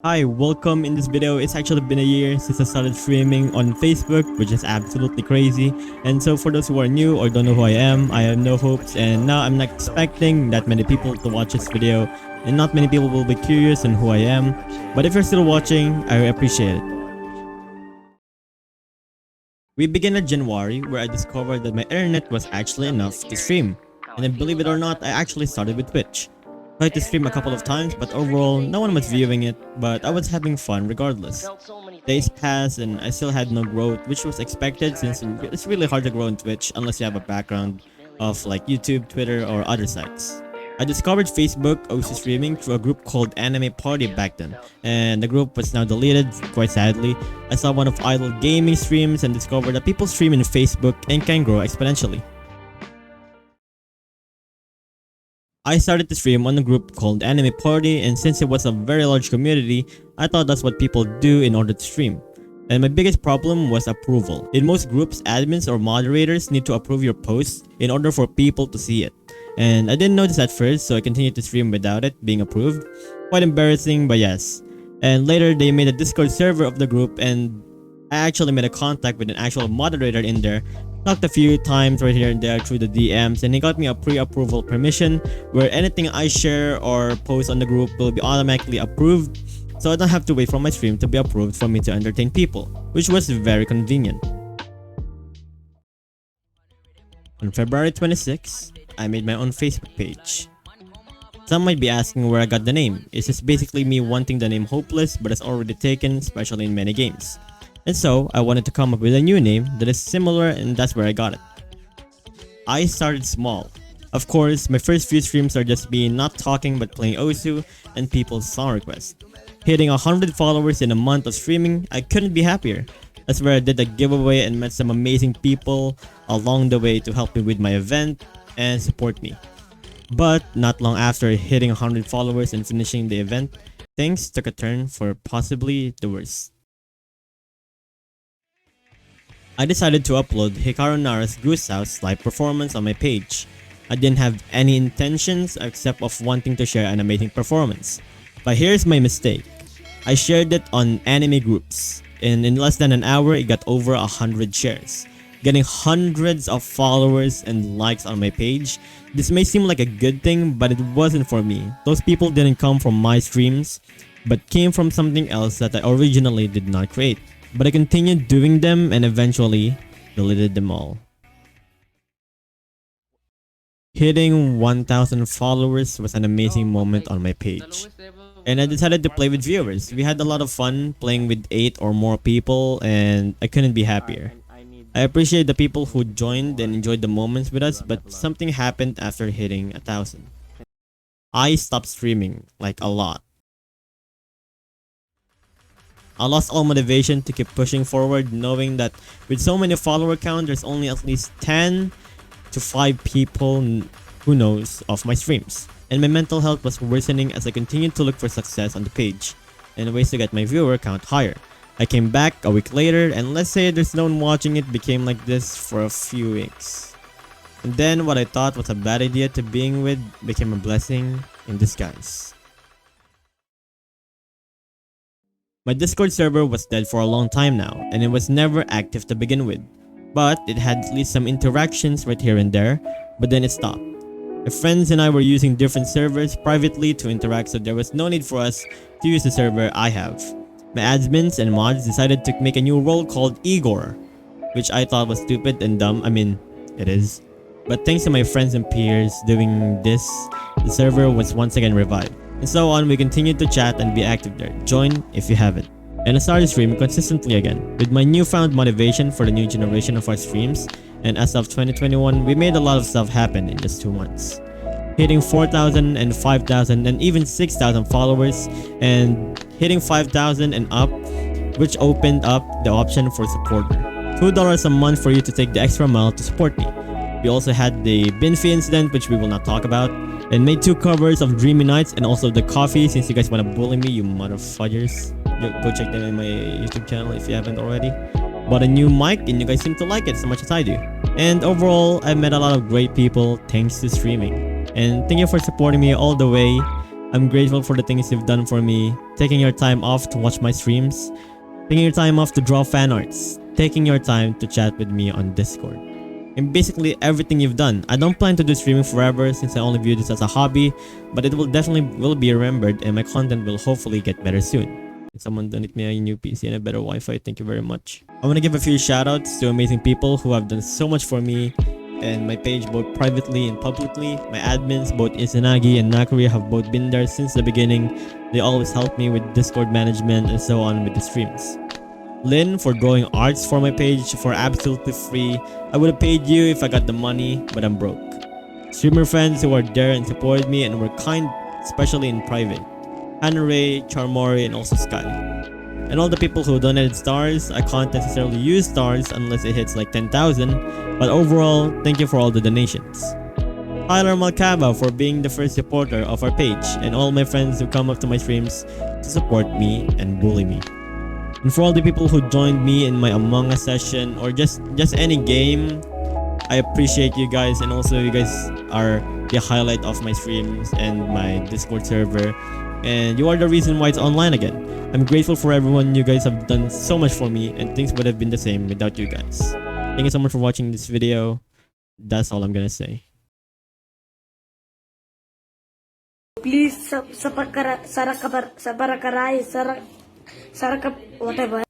Hi, welcome. In this video, it's actually been a year since I started streaming on Facebook, which is absolutely crazy. And so for those who are new or don't know who I am No Hopes, and now I'm not expecting that many people to watch this video, and not many people will be curious on who I am. But if you're still watching, I appreciate it. We began in January, where I discovered that my internet was actually enough to stream. And then, believe it or not, I actually started with Twitch. Tried to stream a couple of times, but overall, no one was viewing it, but I was having fun regardless. Days passed and I still had no growth, which was expected since it's really hard to grow on Twitch unless you have a background of like YouTube, Twitter, or other sites. I discovered Facebook also streaming through a group called Anime Party back then, and the group was now deleted, quite sadly. I saw one of idle gaming streams and discovered that people stream in Facebook and can grow exponentially. I started to stream on a group called Anime Party, and since it was a very large community, I thought that's what people do in order to stream. And my biggest problem was approval. In most groups, admins or moderators need to approve your posts in order for people to see it. And I didn't notice at first, so I continued to stream without it being approved. Quite embarrassing, but yes. And later, they made a Discord server of the group, and I actually made a contact with an actual moderator in there. Talked a few times right here and there through the DMs, and he got me a pre-approval permission where anything I share or post on the group will be automatically approved, so I don't have to wait for my stream to be approved for me to entertain people, which was very convenient. On February 26, I made my own Facebook page. Some might be asking where I got the name. It's just basically me wanting the name Hopeless, but it's already taken, especially in many games. And so, I wanted to come up with a new name that is similar, and that's where I got it. I started small. Of course, my first few streams are just me not talking but playing Osu and people's song requests. Hitting 100 followers in a month of streaming, I couldn't be happier. That's where I did a giveaway and met some amazing people along the way to help me with my event and support me. But not long after hitting 100 followers and finishing the event, things took a turn for possibly the worst. I decided to upload Hikaru Nara's Goose House live performance on my page. I didn't have any intentions except of wanting to share an amazing performance. But here's my mistake. I shared it on anime groups, and in less than an hour it got over 100 shares. Getting hundreds of followers and likes on my page. This may seem like a good thing, but it wasn't for me. Those people didn't come from my streams, but came from something else that I originally did not create. But I continued doing them and eventually deleted them all. Hitting 1,000 followers was an amazing moment on my page. And I decided to play with viewers. We had a lot of fun playing with 8 or more people, and I couldn't be happier. I appreciate the people who joined and enjoyed the moments with us, but something happened after hitting 1,000. I stopped streaming, like a lot. I lost all motivation to keep pushing forward, knowing that with so many follower count, there's only at least 10 to 5 people who knows of my streams. And my mental health was worsening as I continued to look for success on the page and ways to get my viewer count higher. I came back a week later, and let's say there's no one watching, it became like this for a few weeks. And then what I thought was a bad idea to being with became a blessing in disguise. My Discord server was dead for a long time now, and it was never active to begin with. But it had at least some interactions right here and there, but then it stopped. My friends and I were using different servers privately to interact, so there was no need for us to use the server I have. My admins and mods decided to make a new role called Igor, which I thought was stupid and dumb. I mean, it is. But thanks to my friends and peers doing this, the server was once again revived. And so on, we continued to chat and be active there. Join if you haven't. And I started streaming consistently again, with my newfound motivation for the new generation of our streams. And as of 2021, we made a lot of stuff happen in just 2 months. Hitting 4,000 and 5,000 and even 6,000 followers, and hitting 5,000 and up, which opened up the option for supporter. $2 a month for you to take the extra mile to support me. We also had the bin fee incident, which we will not talk about, and made 2 covers of Dreamy Nights and also the coffee. Since you guys want to bully me, you motherfuckers, go check them in my YouTube channel if you haven't already. Bought a new mic, and you guys seem to like it as much as I do. And overall, I met a lot of great people thanks to streaming. And thank you for supporting me all the way. I'm grateful for the things you've done for me, taking your time off to watch my streams, taking your time off to draw fan arts, taking your time to chat with me on Discord, and basically everything you've done. I don't plan to do streaming forever since I only view this as a hobby, but it will definitely be remembered and my content will hopefully get better soon. Someone donate me a new PC and a better Wi-Fi. Thank you very much. I want to give a few shoutouts to amazing people who have done so much for me and my page both privately and publicly. My admins, both Izanagi and Nakuri, have both been there since the beginning. They always help me with Discord management and so on with the streams. Lynn for drawing arts for my page for absolutely free. I would have paid you if I got the money, but I'm broke. Streamer friends who are there and supported me and were kind, especially in private. Hannah Ray, Charmori, and also Sky. And all the people who donated stars. I can't necessarily use stars unless it hits like 10,000, but overall, thank you for all the donations. Tyler Malcava for being the first supporter of our page, and all my friends who come up to my streams to support me and bully me. And for all the people who joined me in my Among Us session or just any game, I appreciate you guys, and also you guys are the highlight of my streams and my Discord server, and you are the reason why it's online again. I'm grateful for everyone. You guys have done so much for me, and things would have been the same without you guys. Thank you so much for watching this video. That's all I'm gonna say. Please, sa para karay, whatever.